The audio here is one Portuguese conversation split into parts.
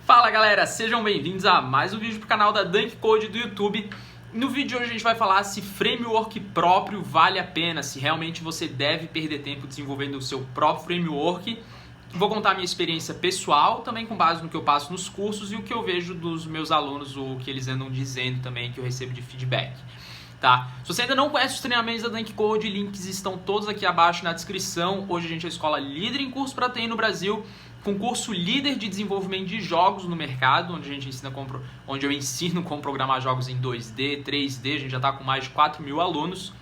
Fala galera, sejam bem-vindos a mais um vídeo pro canal da Dunk Code do YouTube. No vídeo de hoje a gente vai falar se framework próprio vale a pena, se realmente você deve perder tempo desenvolvendo o seu próprio framework. Vou contar a minha experiência pessoal, também com base no que eu passo nos cursos e o que eu vejo dos meus alunos, o que eles andam dizendo também, que eu recebo de feedback. Tá? Se você ainda não conhece os treinamentos da Dunk Code, links estão todos aqui abaixo na descrição. Hoje a gente é a escola líder em curso para TI no Brasil, com curso líder de desenvolvimento de jogos no mercado, onde eu ensino como programar jogos em 2D, 3D, a gente já está com mais de 4.000 alunos.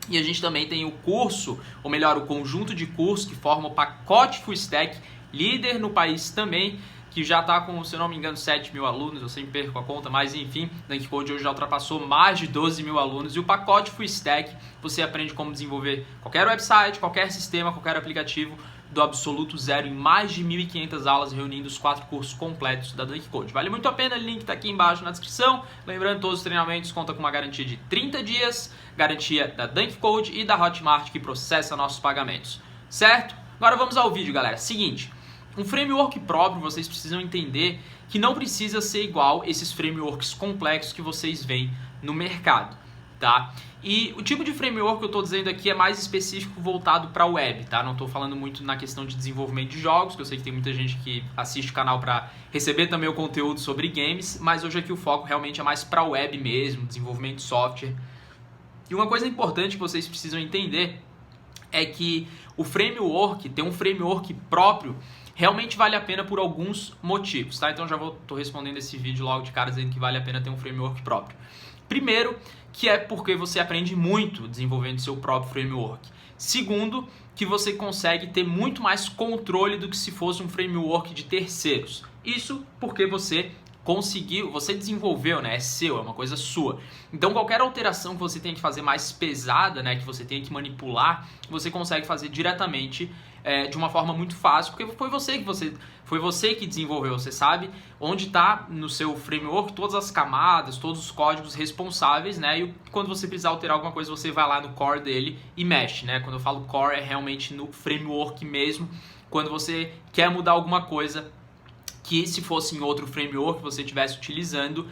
E a gente também tem o curso, ou melhor, o conjunto de cursos que forma o pacote Full Stack, líder no país também, que já está com, se eu não me engano, 7.000 alunos, eu sempre perco a conta, mas enfim, Dunk Code hoje já ultrapassou mais de 12.000 alunos. E o pacote Full Stack, você aprende como desenvolver qualquer website, qualquer sistema, qualquer aplicativo, do absoluto zero em mais de 1.500 aulas, reunindo os 4 cursos completos da Dunk Code. Vale muito a pena, o link está aqui embaixo na descrição. Lembrando, todos os treinamentos contam com uma garantia de 30 dias, garantia da Dunk Code e da Hotmart, que processa nossos pagamentos. Certo? Agora vamos ao vídeo, galera. Seguinte, um framework próprio, vocês precisam entender que não precisa ser igual esses frameworks complexos que vocês veem no mercado, tá? E o tipo de framework que eu estou dizendo aqui é mais específico, voltado para a web, tá? Não estou falando muito na questão de desenvolvimento de jogos, que eu sei que tem muita gente que assiste o canal para receber também o conteúdo sobre games, mas hoje aqui o foco realmente é mais para a web mesmo, desenvolvimento de software. E uma coisa importante que vocês precisam entender é que o framework, ter um framework próprio, realmente vale a pena por alguns motivos, tá? Então já estou respondendo esse vídeo logo de cara dizendo que vale a pena ter um framework próprio. Primeiro, que é porque você aprende muito desenvolvendo seu próprio framework. Segundo, que você consegue ter muito mais controle do que se fosse um framework de terceiros. Isso porque você conseguiu, você desenvolveu, né? É seu, é uma coisa sua. Então qualquer alteração que você tenha que fazer mais pesada, né? Que você tenha que manipular, você consegue fazer diretamente de uma forma muito fácil, porque foi você que desenvolveu, você sabe onde está no seu framework todas as camadas, todos os códigos responsáveis, né? E quando você precisar alterar alguma coisa, você vai lá no core dele e mexe, né? Quando eu falo core, é realmente no framework mesmo, quando você quer mudar alguma coisa que se fosse em outro framework que você estivesse utilizando,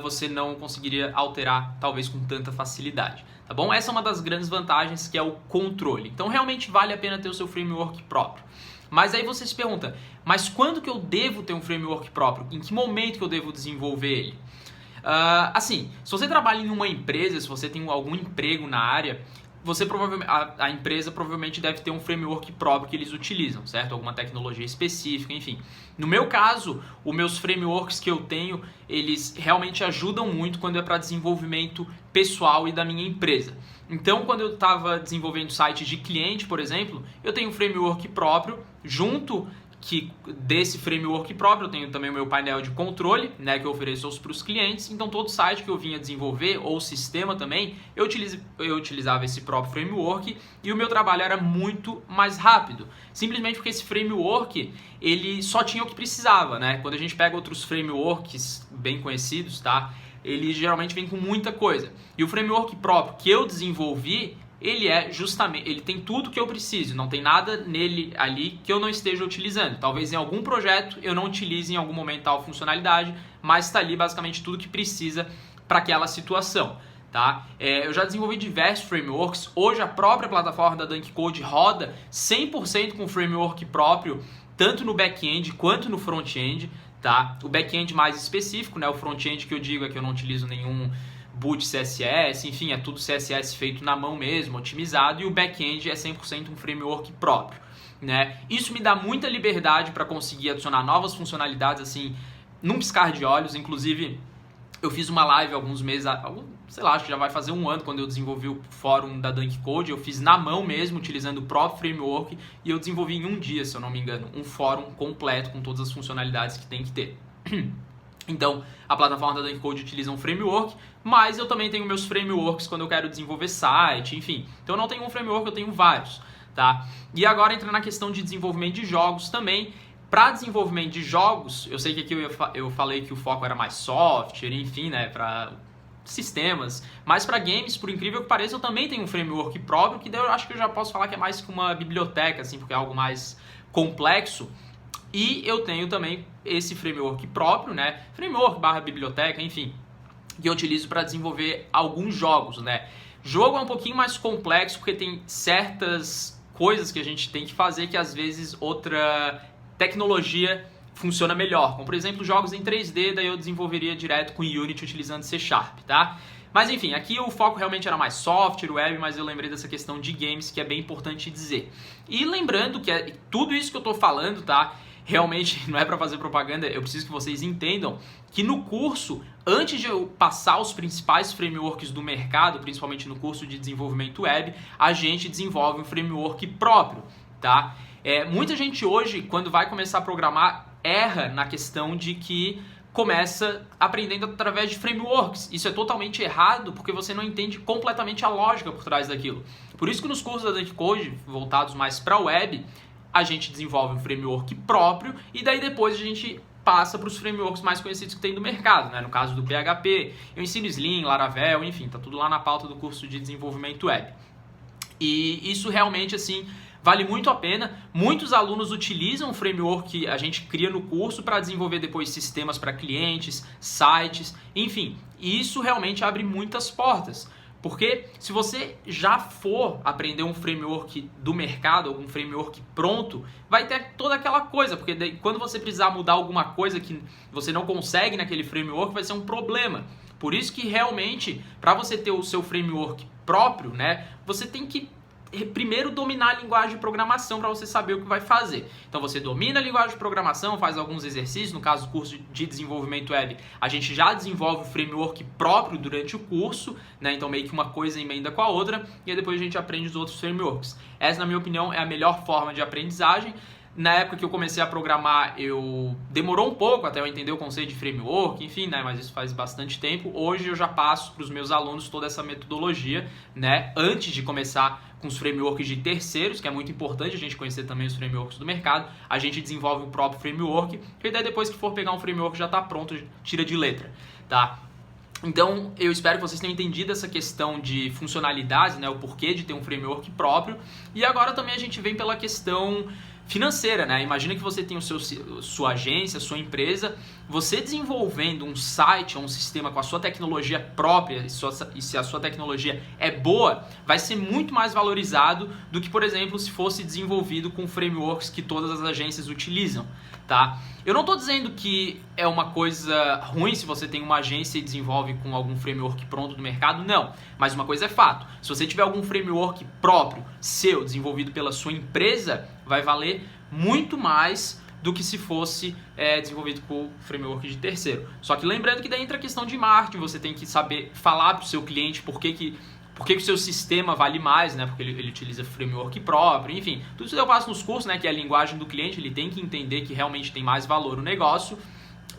você não conseguiria alterar talvez com tanta facilidade, tá bom? Essa é uma das grandes vantagens, que é o controle. Então realmente vale a pena ter o seu framework próprio. Mas aí você se pergunta, mas quando que eu devo ter um framework próprio? Em que momento que eu devo desenvolver ele? Assim, se você trabalha em uma empresa, se você tem algum emprego na área, a empresa provavelmente deve ter um framework próprio que eles utilizam, certo? Alguma tecnologia específica, enfim. No meu caso, os meus frameworks que eu tenho, eles realmente ajudam muito quando é para desenvolvimento pessoal e da minha empresa. Então, quando eu estava desenvolvendo sites de cliente, por exemplo, eu tenho um framework próprio, junto desse framework próprio, eu tenho também o meu painel de controle, né, que eu ofereço para os clientes. Então todo site que eu vinha desenvolver, ou sistema também, eu utilizava esse próprio framework e o meu trabalho era muito mais rápido. Simplesmente porque esse framework, ele só tinha o que precisava, né? Quando a gente pega outros frameworks bem conhecidos, tá? Ele geralmente vem com muita coisa. E o framework próprio que eu desenvolvi, ele tem tudo que eu preciso, não tem nada nele ali que eu não esteja utilizando. Talvez em algum projeto eu não utilize em algum momento tal funcionalidade, mas está ali basicamente tudo que precisa para aquela situação, tá? Eu já desenvolvi diversos frameworks, hoje a própria plataforma da Dunk Code roda 100% com framework próprio, tanto no back-end quanto no front-end, tá? O back-end mais específico, né? O front-end que eu digo é que eu não utilizo nenhum boot CSS, enfim, é tudo CSS feito na mão mesmo, otimizado, e o back-end é 100% um framework próprio, né? Isso me dá muita liberdade para conseguir adicionar novas funcionalidades, assim, num piscar de olhos. Inclusive, eu fiz uma live alguns meses, sei lá, acho que já vai fazer um ano, quando eu desenvolvi o fórum da Dunk Code, eu fiz na mão mesmo, utilizando o próprio framework, e eu desenvolvi em um dia, se eu não me engano, um fórum completo com todas as funcionalidades que tem que ter. Então, a plataforma da Dunk Code utiliza um framework, mas eu também tenho meus frameworks quando eu quero desenvolver site, enfim. Então, eu não tenho um framework, eu tenho vários, tá? E agora, entrando na questão de desenvolvimento de jogos também. Para desenvolvimento de jogos, eu sei que aqui eu falei que o foco era mais software, enfim, né, para sistemas, mas para games, por incrível que pareça, eu também tenho um framework próprio, que eu acho que eu já posso falar que é mais que uma biblioteca, assim, porque é algo mais complexo. e eu tenho também esse framework próprio, né? Framework / biblioteca, enfim, que eu utilizo para desenvolver alguns jogos, né? Jogo é um pouquinho mais complexo porque tem certas coisas que a gente tem que fazer que às vezes outra tecnologia funciona melhor. Como por exemplo jogos em 3D, daí eu desenvolveria direto com Unity utilizando C#, tá? Mas enfim, aqui o foco realmente era mais software, web, mas eu lembrei dessa questão de games que é bem importante dizer. E lembrando que tudo isso que eu tô falando, tá? Realmente não é para fazer propaganda, eu preciso que vocês entendam que no curso, antes de eu passar os principais frameworks do mercado, principalmente no curso de desenvolvimento web, a gente desenvolve um framework próprio, tá? Muita gente hoje, quando vai começar a programar, erra na questão de que começa aprendendo através de frameworks. Isso é totalmente errado porque você não entende completamente a lógica por trás daquilo. Por isso que nos cursos da Dunk Code, voltados mais para a web, a gente desenvolve um framework próprio e daí depois a gente passa para os frameworks mais conhecidos que tem do mercado, né? No caso do PHP, eu ensino Slim, Laravel, enfim, tá tudo lá na pauta do curso de desenvolvimento web. E isso realmente, assim, vale muito a pena. Muitos alunos utilizam o framework que a gente cria no curso para desenvolver depois sistemas para clientes, sites, enfim. E isso realmente abre muitas portas. Porque se você já for aprender um framework do mercado, algum framework pronto, vai ter toda aquela coisa, porque daí, quando você precisar mudar alguma coisa que você não consegue naquele framework, vai ser um problema. Por isso que realmente, para você ter o seu framework próprio, né, você tem que primeiro dominar a linguagem de programação para você saber o que vai fazer. Então você domina a linguagem de programação, faz alguns exercícios, no caso do curso de desenvolvimento web, a gente já desenvolve o framework próprio durante o curso, né? Então meio que uma coisa emenda com a outra, e aí depois a gente aprende os outros frameworks. Essa, na minha opinião, é a melhor forma de aprendizagem. Na época que eu comecei a programar, demorou um pouco até eu entender o conceito de framework, enfim, né? Mas isso faz bastante tempo. Hoje eu já passo para os meus alunos toda essa metodologia, né? Antes de começar com os frameworks de terceiros, que é muito importante a gente conhecer também os frameworks do mercado, a gente desenvolve o próprio framework, e daí depois que for pegar um framework já está pronto, tira de letra, tá? Então, eu espero que vocês tenham entendido essa questão de funcionalidade, né? O porquê de ter um framework próprio. E agora também a gente vem pela questão financeira, né? Imagina que você tem sua agência, sua empresa, você desenvolvendo um site ou um sistema com a sua tecnologia própria, e se a sua tecnologia é boa, vai ser muito mais valorizado do que, por exemplo, se fosse desenvolvido com frameworks que todas as agências utilizam, tá? Eu não estou dizendo que é uma coisa ruim se você tem uma agência e desenvolve com algum framework pronto do mercado, não. Mas uma coisa é fato, se você tiver algum framework próprio, seu, desenvolvido pela sua empresa, vai valer muito mais do que se fosse desenvolvido com framework de terceiro. Só que lembrando que daí entra a questão de marketing, você tem que saber falar para o seu cliente por que o seu sistema vale mais, né? Porque ele utiliza framework próprio, enfim. Tudo isso eu passo nos cursos, né? Que é a linguagem do cliente, ele tem que entender que realmente tem mais valor no negócio.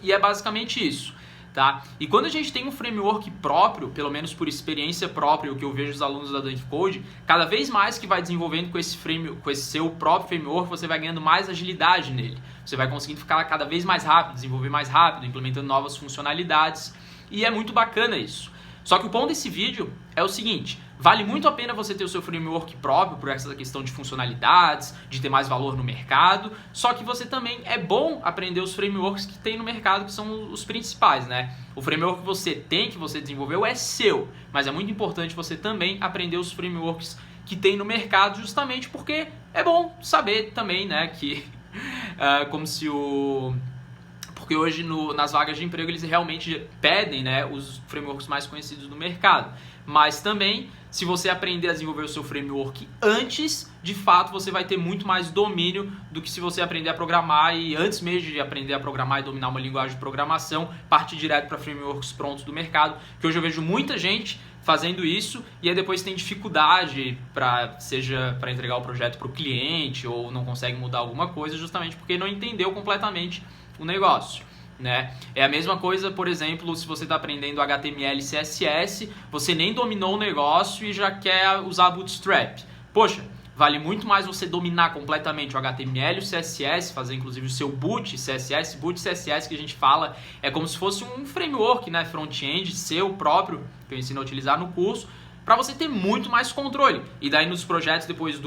E é basicamente isso, tá? E quando a gente tem um framework próprio, pelo menos por experiência própria, o que eu vejo os alunos da Dunk Code, cada vez mais que vai desenvolvendo com esse seu próprio framework, você vai ganhando mais agilidade nele. Você vai conseguindo ficar cada vez mais rápido, desenvolver mais rápido, implementando novas funcionalidades. E é muito bacana isso. Só que o ponto desse vídeo é o seguinte, vale muito a pena você ter o seu framework próprio por essa questão de funcionalidades, de ter mais valor no mercado, só que você também é bom aprender os frameworks que tem no mercado, que são os principais, né? O framework que você tem, que você desenvolveu, é seu, mas é muito importante você também aprender os frameworks que tem no mercado, justamente porque é bom saber também, né, que porque hoje nas vagas de emprego eles realmente pedem, né, os frameworks mais conhecidos do mercado. Mas também, se você aprender a desenvolver o seu framework antes, de fato você vai ter muito mais domínio do que se você aprender a programar e antes mesmo de aprender a programar e dominar uma linguagem de programação, partir direto para frameworks prontos do mercado, que hoje eu vejo muita gente fazendo isso e aí depois tem dificuldade seja para entregar o projeto para o cliente ou não consegue mudar alguma coisa justamente porque não entendeu completamente o negócio, né? É a mesma coisa, por exemplo, se você está aprendendo HTML e CSS, você nem dominou o negócio e já quer usar Bootstrap. Poxa, vale muito mais você dominar completamente o HTML e o CSS, fazer inclusive o seu Boot CSS. Boot CSS que a gente fala é como se fosse um framework, né, front-end seu próprio, que eu ensino a utilizar no curso, para você ter muito mais controle. E daí nos projetos, depois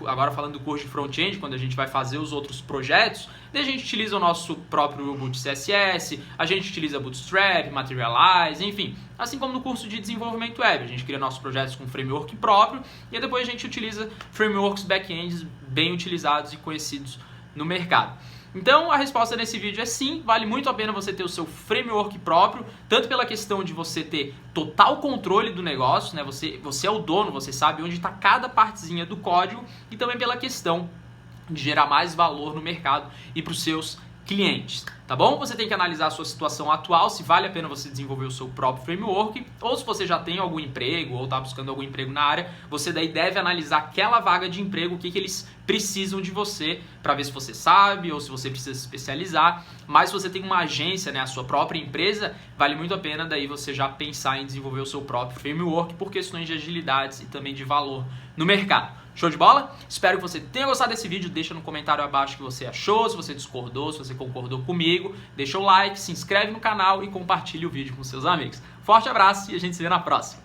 agora falando do curso de front-end, quando a gente vai fazer os outros projetos, daí a gente utiliza o nosso próprio Boot CSS, a gente utiliza Bootstrap, Materialize, enfim. Assim como no curso de desenvolvimento web, a gente cria nossos projetos com framework próprio e depois a gente utiliza frameworks back-ends bem utilizados e conhecidos no mercado. Então a resposta nesse vídeo é sim, vale muito a pena você ter o seu framework próprio, tanto pela questão de você ter total controle do negócio, né? Você é o dono, você sabe onde está cada partezinha do código, e também pela questão de gerar mais valor no mercado e para os seus clientes, tá bom? Você tem que analisar a sua situação atual, se vale a pena você desenvolver o seu próprio framework, ou se você já tem algum emprego ou está buscando algum emprego na área, você daí deve analisar aquela vaga de emprego, o que eles precisam de você, para ver se você sabe ou se você precisa se especializar. Mas se você tem uma agência, né, a sua própria empresa, vale muito a pena daí você já pensar em desenvolver o seu próprio framework por questões de agilidades e também de valor no mercado. Show de bola? Espero que você tenha gostado desse vídeo, deixa no comentário abaixo o que você achou, se você discordou, se você concordou comigo, deixa o like, se inscreve no canal e compartilha o vídeo com seus amigos. Forte abraço e a gente se vê na próxima.